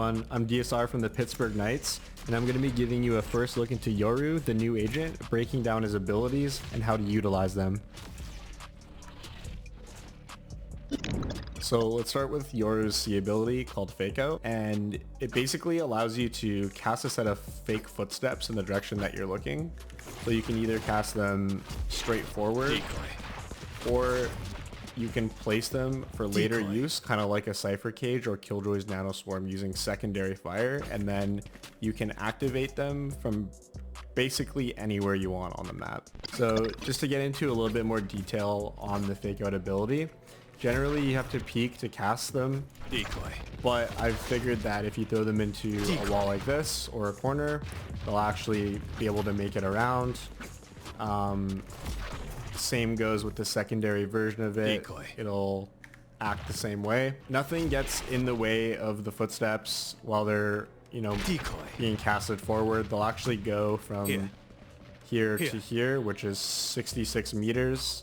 everyone, I'm DSR from the Pittsburgh Knights, and I'm going to be giving you a first look into Yoru, the new agent, breaking down his abilities and how to utilize them. So let's start with Yoru's C ability called Fake Out, and it basically allows you to cast a set of fake footsteps in the direction that you're looking. So you can either cast them straight forward, or you can place them for later use, kind of like a Cypher Cage or Killjoy's Nanoswarm using secondary fire, and then you can activate them from basically anywhere you want on the map. So just to get into a little bit more detail on the Fake Out ability, generally you have to peek to cast them, but I've figured that if you throw them into a wall like this or a corner, they'll actually be able to make it around. Same goes with the secondary version of it. It'll act the same way. Nothing gets in the way of the footsteps while they're, being casted forward. They'll actually go from here to here, which is 66 meters.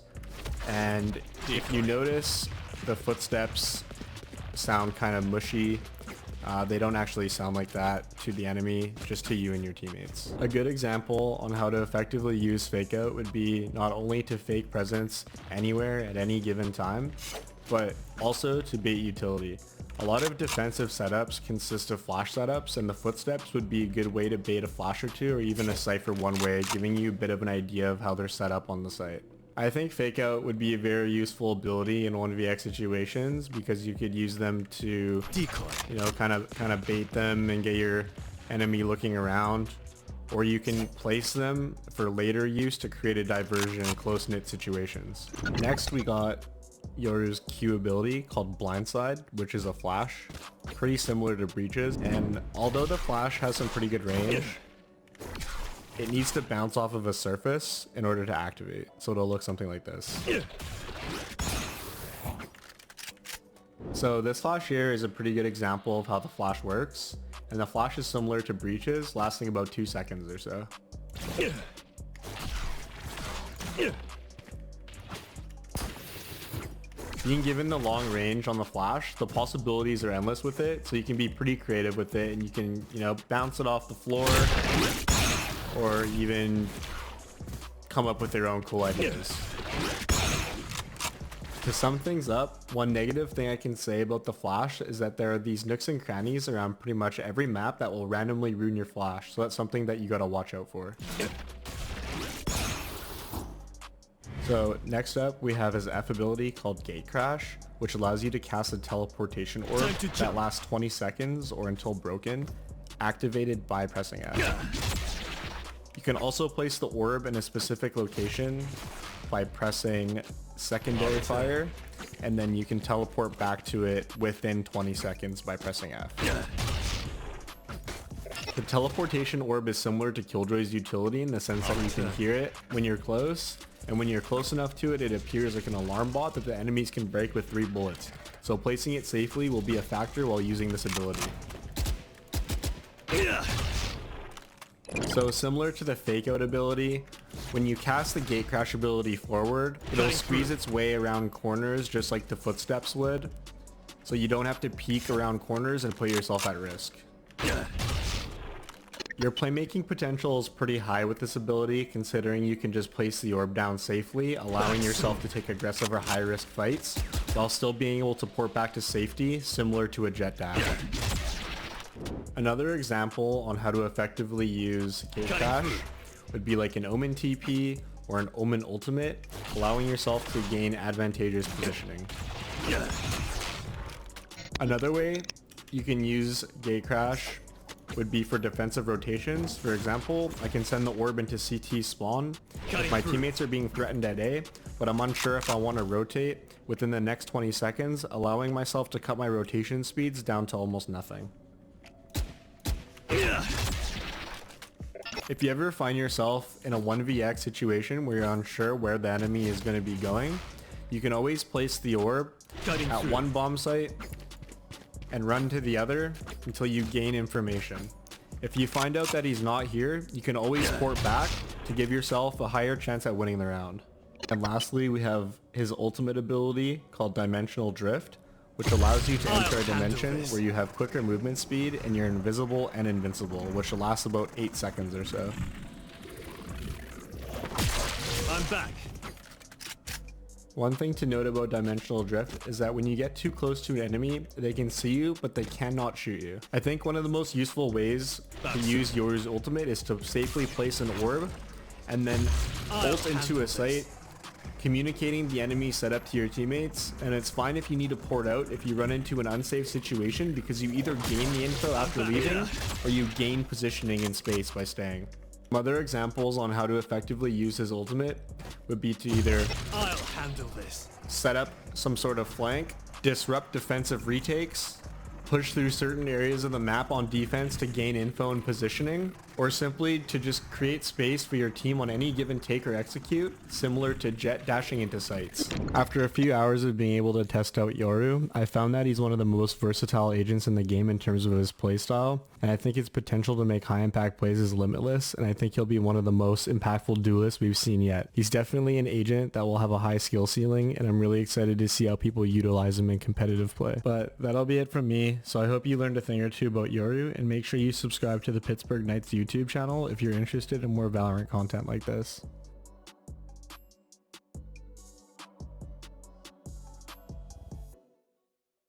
And if you notice, the footsteps sound kind of mushy. They don't actually sound like that to the enemy, just to you and your teammates. A good example on how to effectively use Fake Out would be not only to fake presence anywhere at any given time, but also to bait utility. A lot of defensive setups consist of flash setups, and the footsteps would be a good way to bait a flash or two, or even a Cypher one way, giving you a bit of an idea of how they're set up on the site. I think Fake Out would be a very useful ability in 1vx situations because you could use them to kind of bait them and get your enemy looking around, or you can place them for later use to create a diversion in close-knit situations. Next we got Yoru's Q ability called Blindside, which is a flash, pretty similar to Breaches, and although the flash has some pretty good range, it needs to bounce off of a surface in order to activate, so it'll look something like this. So this flash here is a pretty good example of how the flash works, and the flash is similar to Breaches, lasting about 2 seconds or so. Being given the long range on the flash, the possibilities are endless with it, so you can be pretty creative with it, and you can, bounce it off the floor, or even come up with their own cool ideas. To sum things up, one negative thing I can say about the flash is that there are these nooks and crannies around pretty much every map that will randomly ruin your flash, so that's something that you gotta watch out for. So next up we have his F ability called Gate Crash, which allows you to cast a teleportation orb that lasts 20 seconds or until broken, activated by pressing F. You can also place the orb in a specific location by pressing secondary fire, and then you can teleport back to it within 20 seconds by pressing F. The teleportation orb is similar to Killjoy's utility in the sense that you can hear it when you're close, and when you're close enough to it, it appears like an alarm bot that the enemies can break with 3 bullets. So placing it safely will be a factor while using this ability. So similar to the Fake Out ability, when you cast the Gate Crash ability forward, it'll squeeze its way around corners just like the footsteps would, so you don't have to peek around corners and put yourself at risk. Your playmaking potential is pretty high with this ability, considering you can just place the orb down safely, allowing yourself to take aggressive or high risk fights, while still being able to port back to safety, similar to a jet dash. Another example on how to effectively use Gate Crash would be like an Omen TP or an Omen Ultimate, allowing yourself to gain advantageous positioning. Another way you can use Gate Crash would be for defensive rotations. For example, I can send the orb into CT spawn if my teammates are being threatened at A, but I'm unsure if I want to rotate within the next 20 seconds, allowing myself to cut my rotation speeds down to almost nothing. If you ever find yourself in a 1vx situation where you're unsure where the enemy is going to be going, you can always place the orb at one bomb site and run to the other until you gain information. If you find out that he's not here, you can always port back to give yourself a higher chance at winning the round. And lastly, we have his ultimate ability called Dimensional Drift, which allows you to enter a dimension where you have quicker movement speed and you're invisible and invincible, which will last about 8 seconds or so. I'm back. One thing to note about dimensional drift is that when you get too close to an enemy, they can see you, but they cannot shoot you. I think one of the most useful ways to use Yoru's ultimate is to safely place an orb and then ult into a site, communicating the enemy setup to your teammates, and it's fine if you need to port out if you run into an unsafe situation because you either gain the info after leaving or you gain positioning in space by staying. Some other examples on how to effectively use his ultimate would be to either I'll handle this. Set up some sort of flank, disrupt defensive retakes, push through certain areas of the map on defense to gain info and positioning, or simply to just create space for your team on any given take or execute, similar to Jet dashing into sites. After a few hours of being able to test out Yoru, I found that he's one of the most versatile agents in the game in terms of his playstyle, and I think his potential to make high impact plays is limitless, and I think he'll be one of the most impactful duelists we've seen yet. He's definitely an agent that will have a high skill ceiling, and I'm really excited to see how people utilize him in competitive play. But that'll be it from me, so I hope you learned a thing or two about Yoru, and make sure you subscribe to the Pittsburgh Knights YouTube channel if you're interested in more Valorant content like this.